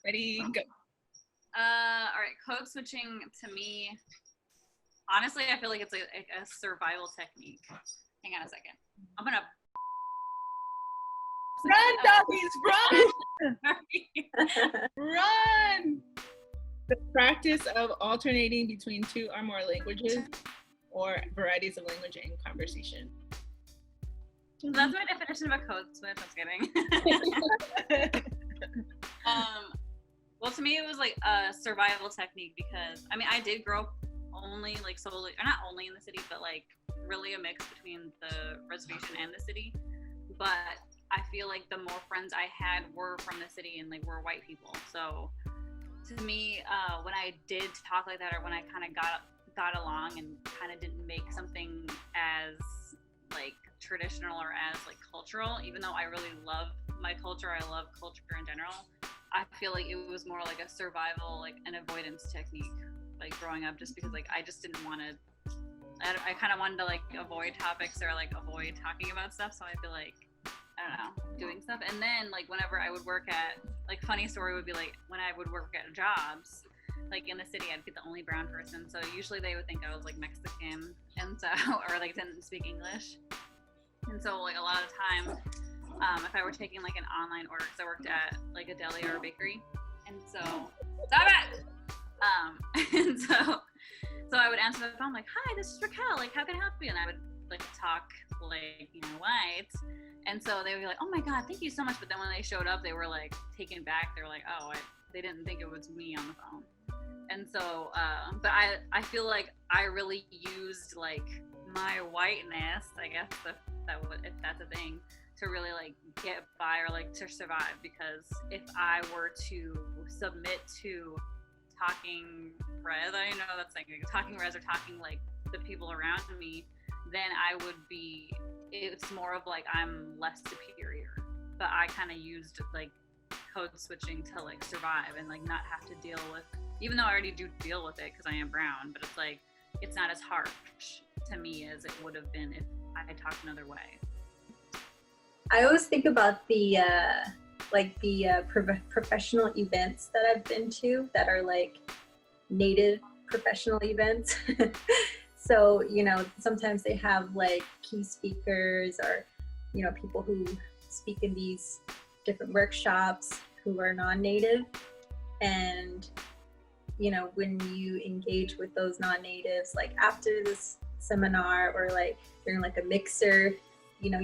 Ready, go. All right, code switching to me, honestly, I feel like it's a survival technique. Hang on a second. I'm gonna Run, doggies, run! Run! The practice of alternating between two or more languages or varieties of language in conversation. So that's my definition of a code switch. I'm kidding. Well, to me, it was like a survival technique because, I mean, I did grow up only like solely, or not only in the city, but like really a mix between the reservation and the city. But I feel like the more friends I had were from the city and like were white people. So to me, when I did talk like that, or when I kind of got along and kind of didn't make something as like traditional or as like cultural, even though I really love my culture, I love culture in general, I feel like it was more like a survival, like an avoidance technique, like growing up, just because like I just didn't want to, I kind of wanted to like avoid topics or like avoid talking about stuff. So I feel like, I don't know, doing stuff. And then like whenever I would work at, like funny story would be like when I would work at jobs, like in the city, I'd be the only brown person. So usually they would think I was like Mexican and so, or like didn't speak English. And so like a lot of time, if I were taking like an online order, because I worked at like a deli or a bakery, and so stop it. And so I would answer the phone like, "Hi, this is Raquel. Like, how can I help you?" And I would like talk like white, and so they would be like, "Oh my God, thank you so much." But then when they showed up, they were like taken back. They were like, "Oh, they didn't think it was me on the phone." And so, but I feel like I really used like my whiteness, I guess if that's a thing, to really like get by or like to survive. Because if I were to submit to talking res, I know that's like talking res or talking like the people around me, then I would be, it's more of like I'm less superior. But I kind of used like code switching to like survive and like not have to deal with, even though I already do deal with it because I am brown, but it's like it's not as harsh to me as it would have been if I had talked another way. I always think about the professional events that I've been to that are like native professional events. So, you know, sometimes they have like key speakers or, you know, people who speak in these different workshops who are non-native. And, you know, when you engage with those non-natives, like after this seminar or like during like a mixer, you know,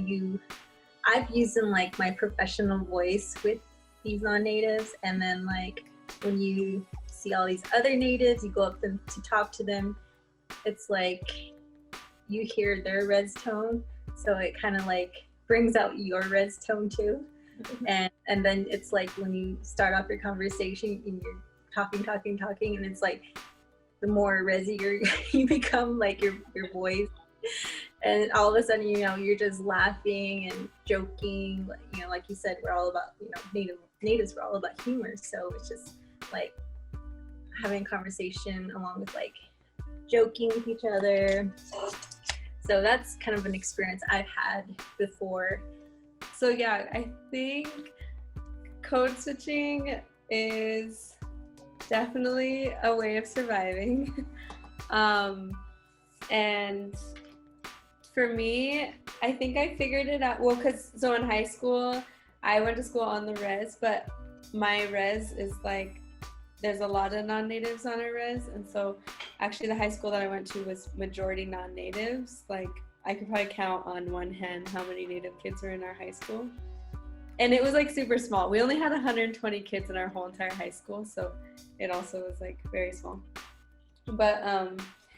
I've used in like my professional voice with these non-natives, and then like when you see all these other natives, you go up to talk to them, it's like you hear their res tone, so it kind of like brings out your res tone too. And then it's like when you start off your conversation and you're talking, and it's like the more resier you become, like your voice. And all of a sudden, you know, you're just laughing and joking. You know, like you said, we're all about, you know, natives, we're all about humor. So it's just like having conversation along with like joking with each other. So that's kind of an experience I've had before. So yeah, I think code switching is definitely a way of surviving. And for me, I think I figured it out. Well, so in high school, I went to school on the res, but my res is like, there's a lot of non-natives on our res. And so actually the high school that I went to was majority non-natives. Like I could probably count on one hand how many native kids were in our high school. And it was like super small. We only had 120 kids in our whole entire high school. So it also was like very small. But,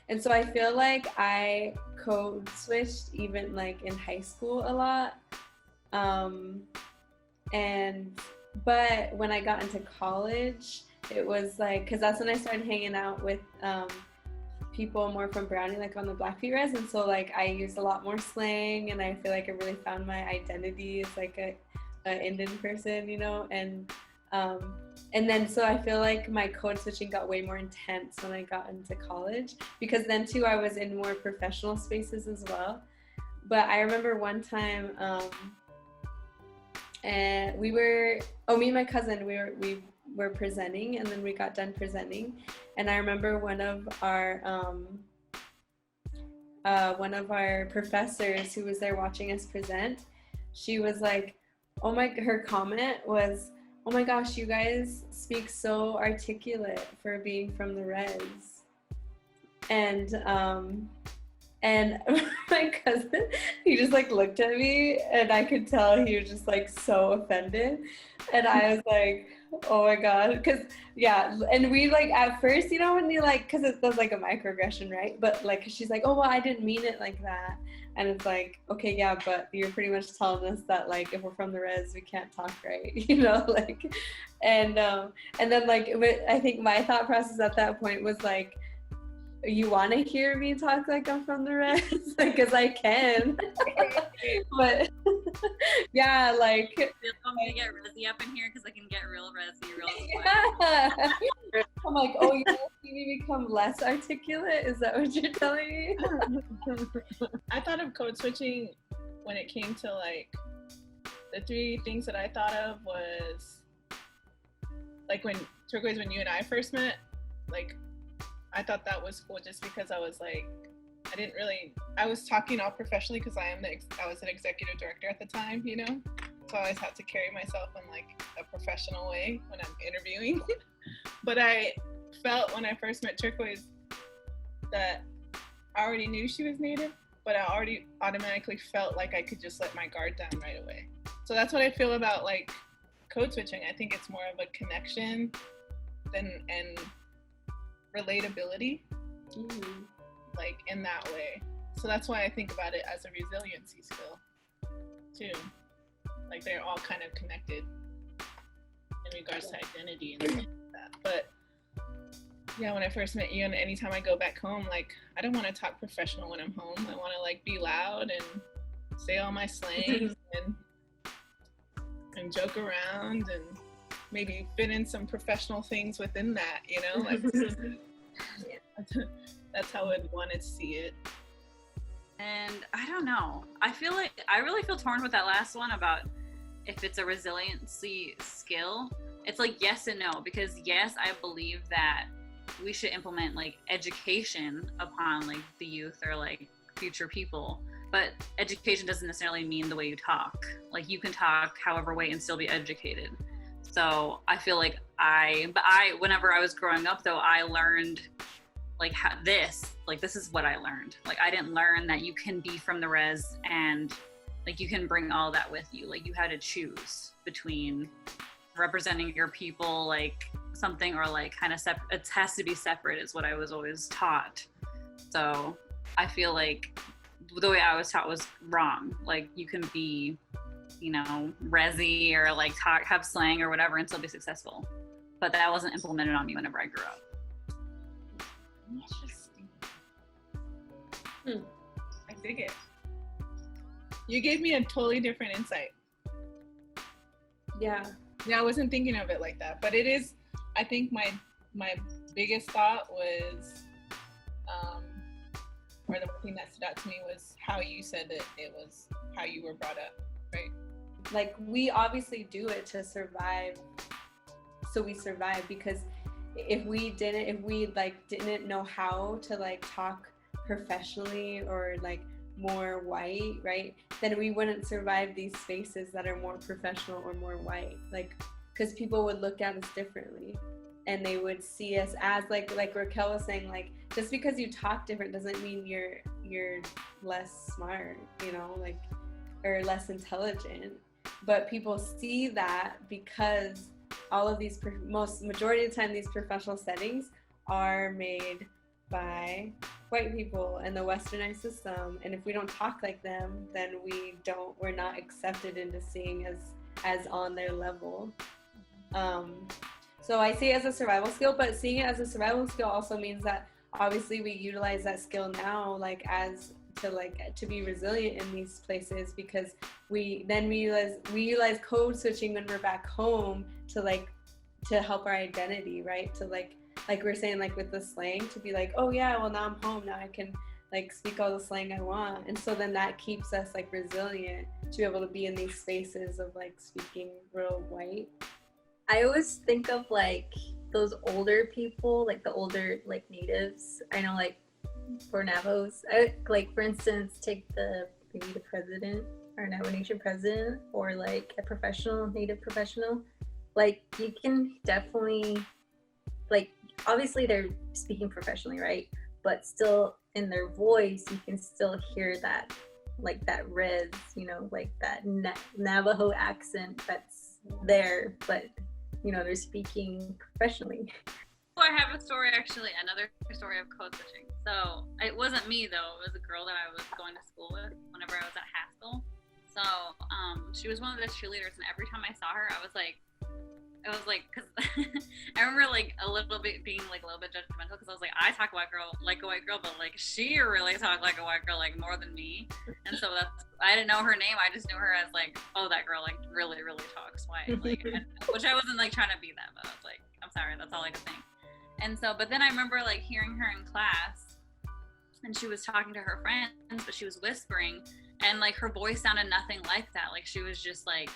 and so I feel like I code switched even like in high school a lot. But when I got into college, it was like, cause that's when I started hanging out with people more from Brownie, like on the Blackfeet res. And so like I used a lot more slang, and I feel like I really found my identity as like a Indian person, you know? And then so I feel like my code switching got way more intense when I got into college, because then too I was in more professional spaces as well. But I remember one time, and me and my cousin, we were presenting, and then we got done presenting, and I remember one of our professors who was there watching us present, she was like, her comment was, "Oh my gosh, you guys speak so articulate for being from the res." And my cousin, he just like looked at me, and I could tell he was just like so offended. And I was like, oh my God. Cause yeah. And we like, at first, you know, when you like, cause it was like a microaggression, right? But like, she's like, oh, well, I didn't mean it like that. And it's like, okay, yeah, but you're pretty much telling us that like, if we're from the res, we can't talk right, you know, like, and then like, I think my thought process at that point was like, you want to hear me talk like I'm from the res? Because I can. But yeah, like, I'm gonna get Resi up in here because I can get real Resi real quick. Yeah. I'm like, oh, you want to see me become less articulate? Is that what you're telling me? I thought of code switching when it came to like, the three things that I thought of was like when Turquoise, when you and I first met, like, I thought that was cool just because I was like, I was talking all professionally because I was an executive director at the time, you know? So I always had to carry myself in like a professional way when I'm interviewing. But I felt when I first met Turquoise that I already knew she was Native, but I already automatically felt like I could just let my guard down right away. So that's what I feel about like code switching. I think it's more of a connection and relatability, like in that way. So that's why I think about it as a resiliency skill too. Like they're all kind of connected in regards to identity and things like that. But yeah, when I first met you, and anytime I go back home, like I don't want to talk professional when I'm home. I want to like be loud and say all my slang and joke around and maybe fit in some professional things within that, you know? Like, that's how I'd want to see it. And I don't know. I really feel torn with that last one about if it's a resiliency skill. It's like yes and no, because yes, I believe that we should implement like education upon like the youth or like future people. But education doesn't necessarily mean the way you talk. Like you can talk however way and still be educated. So I feel like whenever I was growing up though, I learned like this is what I learned. Like I didn't learn that you can be from the res and like you can bring all that with you. Like you had to choose between representing your people, like something, or like kind of separate. It has to be separate is what I was always taught. So I feel like the way I was taught was wrong. Like you can be, you know, resi or like have slang or whatever and still be successful. But that wasn't implemented on me whenever I grew up. Interesting. I dig it. You gave me a totally different insight. Yeah, I wasn't thinking of it like that, but it is. I think my biggest thought was, or the thing that stood out to me was how you said that it was how you were brought up, right? like we obviously do it to survive, so we survive, because if we didn't know how to like talk professionally or like more white, right, then we wouldn't survive these spaces that are more professional or more white, like because people would look at us differently and they would see us as like Raquel was saying, like just because you talk different doesn't mean you're less smart, you know, like, or less intelligent. But people see that because all of these majority of the time these professional settings are made by white people in the westernized system, and if we don't talk like them, then we're not accepted into seeing as on their level. So I see it as a survival skill, but seeing it as a survival skill also means that obviously we utilize that skill now, like to be resilient in these places, because we utilize code switching when we're back home to help our identity, right? To like we're saying, like with the slang, to be like, oh yeah, well now I'm home, now I can like speak all the slang I want, and so then that keeps us like resilient to be able to be in these spaces of like speaking real white. I always think of like those older people, like the older like natives. I know like for Navajos, like for instance, take maybe the president or Navajo Nation president or like a professional, native professional. Like you can definitely like obviously they're speaking professionally, right? But still in their voice, you can still hear that like that res, like that Navajo accent that's there, but they're speaking professionally. I have a story, actually, another story of code switching. So it wasn't me though; it was a girl that I was going to school with whenever I was at Haskell. So she was one of the cheerleaders, and every time I saw her, I was like, because I remember like a little bit being like a little bit judgmental because I was like, I talk like a white girl, but like she really talked like a white girl, like more than me. And so I didn't know her name. I just knew her as like, oh, that girl like really, really talks white, like, which I wasn't like trying to be that, but I was like, I'm sorry, that's all I could think. And so, but then I remember like hearing her in class, and she was talking to her friends, but she was whispering, and like her voice sounded nothing like that. Like she was just like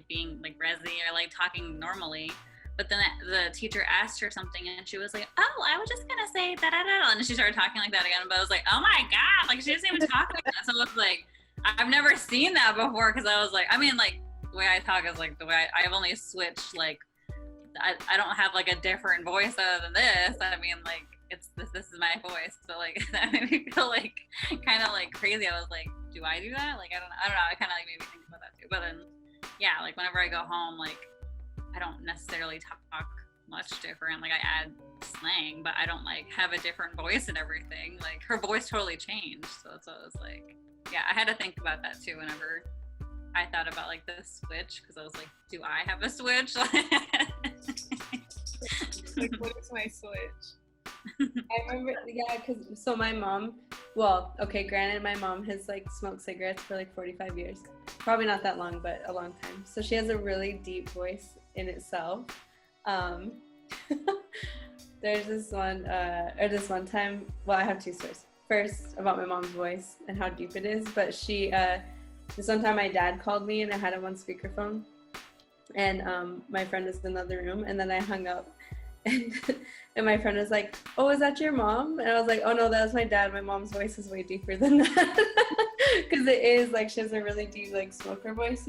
being like resi or like talking normally. But then the teacher asked her something, and she was like, oh, I was just gonna say da da da, and she started talking like that again. But I was like, oh my god, like she doesn't even talk like that. So it was like, I've never seen that before, because I was like, I mean, like the way I talk is like the way I've only switched, like I don't have like a different voice other than this. I mean, like this is my voice. So like that made me feel like kind of like crazy. I was like, do I do that? Like I don't know. It kind of like made me think about that too. But then yeah, like whenever I go home, like I don't necessarily talk much different. Like I add slang, but I don't like have a different voice and everything. Like her voice totally changed. So it's was like, yeah, I had to think about that too whenever I thought about like the switch, because I was like, do I have a switch? Like, what is my switch? I remember, yeah, so my mom, well, okay, granted, my mom has like smoked cigarettes for like 45 years. Probably not that long, but a long time. So she has a really deep voice in itself. There's this one time, well, I have two stories. First, about my mom's voice and how deep it is, but this one time my dad called me and I had him on speakerphone, and my friend was in another room, and then I hung up. And my friend was like, oh, is that your mom? And I was like, oh no, that was my dad. My mom's voice is way deeper than that. Because it is like, she has a really deep like smoker voice,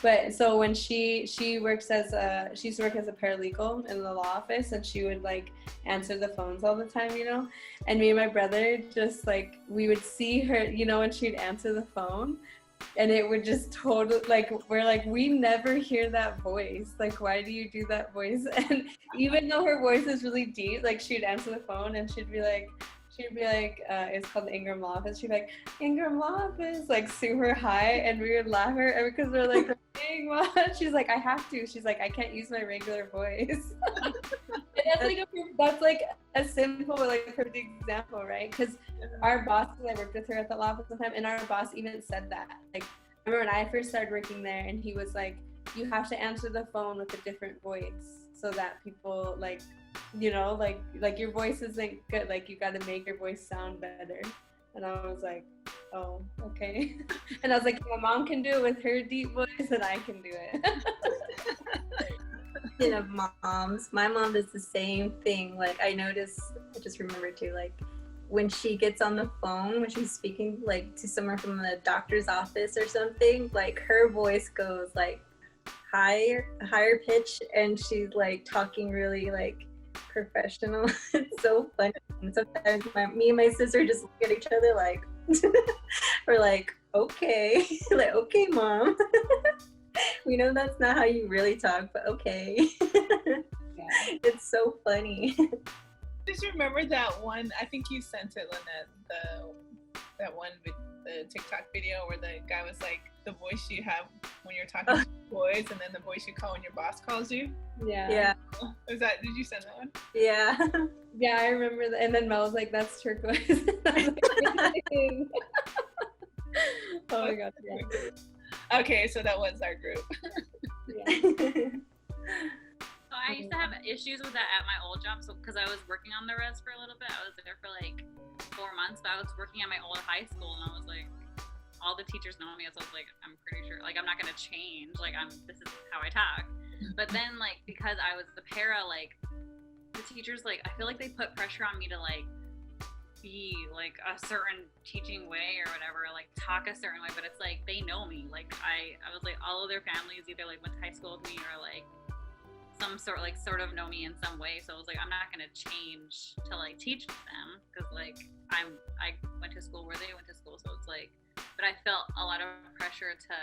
But so when she used to work as a paralegal in the law office, and she would like answer the phones all the time, and me and my brother just like, we would see her, when she'd answer the phone, and it would just totally like, we're like, we never hear that voice. Like, why do you do that voice? And even though her voice is really deep, like she'd answer the phone and she'd be like, it's called the Ingram Law Office. She'd be like, Ingram Law Office, like super high, and we would laugh her because we're like, dang, what? She's like, I have to. She's like, I can't use my regular voice. And that's like a simple, like perfect example, right? Because our boss, I worked with her at the law office one time, and our boss even said that. Like, I remember when I first started working there, and he was like, you have to answer the phone with a different voice so that people like, like your voice isn't good. Like you got to make your voice sound better. And I was like, oh, okay. And I was like, my mom can do it with her deep voice, and I can do it. Speaking of moms, my mom does the same thing. Like I just remember too, like when she gets on the phone, when she's speaking like to someone from the doctor's office or something, like her voice goes like higher pitch, and she's like talking really like professional. It's so funny. And sometimes me and my sister just look at each other like we're like, okay, like, okay, mom. We know that's not how you really talk, but okay. Yeah. It's so funny. Just remember that one, I think you sent it, Lynette, that one with the TikTok video where the guy was like, the voice you have when you're talking to boys, and then the voice you call when your boss calls you. Yeah. Did you send that one? Yeah. Yeah, I remember that. And then Mel was like, that's turquoise. I was like, oh my god. Yeah. Okay, so that was our group. Yeah. So I used to have issues with that at my old job. So because I was working on the res for a little bit, I was there for like 4 months, but I was working at my old high school, and I was like, all the teachers know me, so I was like, I'm pretty sure, like, I'm not gonna change, like, this is how I talk. But then like because I was the para, like the teachers, like I feel like they put pressure on me to like be like a certain teaching way or whatever, like talk a certain way. But it's like they know me. Like I was like all of their families either like went to high school with me or like some sort of know me in some way. So I was like, I'm not gonna change to like teach them because like I went to school where they went to school. So it's like, but I felt a lot of pressure to,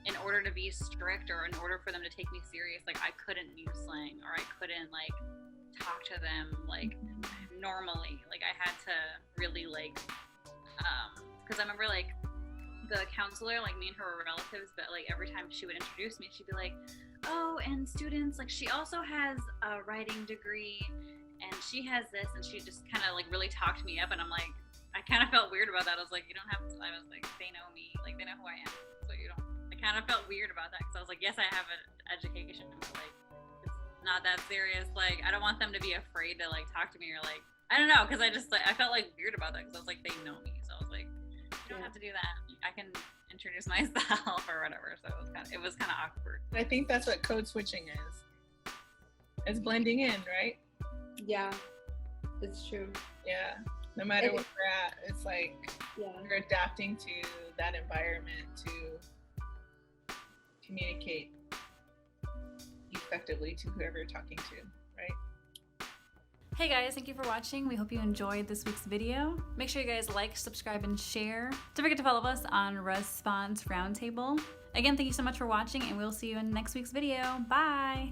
in order to be strict or in order for them to take me serious, like I couldn't use slang or I couldn't like talk to them like normally. Like I had to really like, because I remember like the counselor, like me and her were relatives, but like every time she would introduce me, she'd be like, oh, and students, like she also has a writing degree and she has this, and she just kind of like really talked me up, and I'm like, I kind of felt weird about that. I was like, you don't have to, I was like, they know me, like they know who I am, so you don't, I kind of felt weird about that because I was like, yes, I have an education, but like it's not that serious. Like I don't want them to be afraid to like talk to me or like, I don't know, because I just like, I felt like weird about that because I was like, they know me, so I was like, you don't have to do that. I can introduce myself or whatever. So it was kind of awkward. I think that's what code switching is. It's blending in, right? Yeah, it's true. Yeah. No matter where we're at, it's like Yeah. we're adapting to that environment to communicate effectively to whoever you're talking to, right? Hey guys, thank you for watching. We hope you enjoyed this week's video. Make sure you guys like, subscribe, and share. Don't forget to follow us on REZponse Roundtable. Again, thank you so much for watching, and we'll see you in next week's video. Bye!